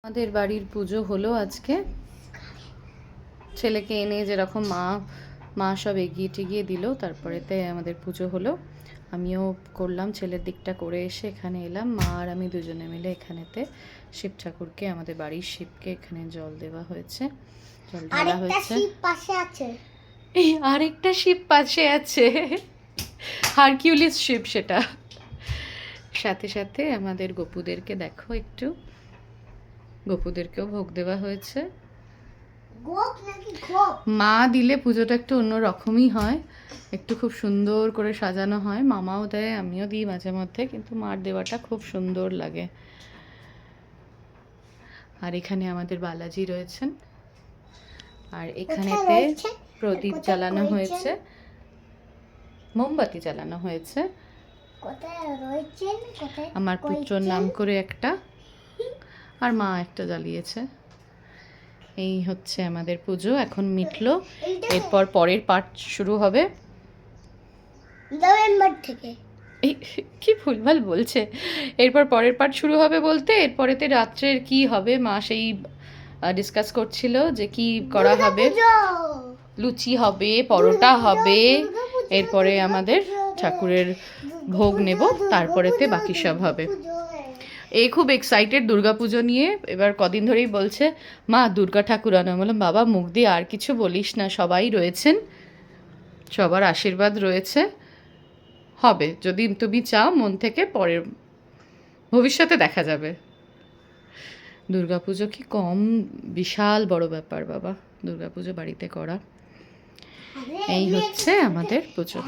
আমাদের বাড়ির পুজো হলো আজকে। ছেলেকে এনে যেরকম মা সব এগিয়ে টেগিয়ে দিল, তারপরেতে আমাদের পুজো হলো। আমিও করলাম, ছেলের দিকটা করে এসে এখানে এলাম। মা আর আমি দুজনে মিলে এখানেতে শিব ঠাকুরকে, আমাদের বাড়ির শিবকে এখানে জল দেওয়া হয়েছে, জল ঢালা হয়েছে। এই আরেকটা শিব পাশে আছে, হারকিউলিস শিব সেটা। সাথে সাথে আমাদের গপুদেরকে দেখো, একটু গপুদেরকেও ভোগ দেওয়া হয়েছে। মা দিলে পুজোটা একটু অন্য রকমই হয়, একটু খুব সুন্দর করে সাজানো হয়। মামাও দেয়, আমিও দিই মাঝে মধ্যে, কিন্তু মার দেওয়াটা খুব সুন্দর লাগে। আর এখানে আমাদের বালাজি রয়েছেন, আর এখানেতে প্রদীপ জ্বালানো হয়েছে, মোমবাতি জ্বালানো হয়েছে আমার পুত্রর নাম করে একটা, আর মা একটা জ্বালিয়েছে। এই হচ্ছে আমাদের পুজো। এখন মিটলো, এরপর পরের পার্ট শুরু হবে নভেম্বর থেকে। এই কি ভুলভাল বলছে। এরপর পরের পার্ট শুরু হবে বলতে এরপরেতে রাত্রের কি হবে মা সেই ডিসকাস করছিল যে কি করা হবে। লুচি হবে, পরোটা হবে, এরপরে আমাদের ঠাকুরের ভোগ নেব, তারপরেতে বাকি সব হবে। এই খুব এক্সাইটেড দুর্গাপুজো নিয়ে। এবার কদিন ধরেই বলছে মা দুর্গা ঠাকুর আনো। বললাম বাবা মুখ দিয়ে আর কিছু বলিস না, সবাই রয়েছেন, সবার আশীর্বাদ রয়েছে, হবে যদি তুমি চাও মন থেকে, পরের ভবিষ্যতে দেখা যাবে। দুর্গাপুজো কি কম, বিশাল বড় ব্যাপার বাবা দুর্গাপুজো বাড়িতে করা। এই হচ্ছে আমাদের পুজো।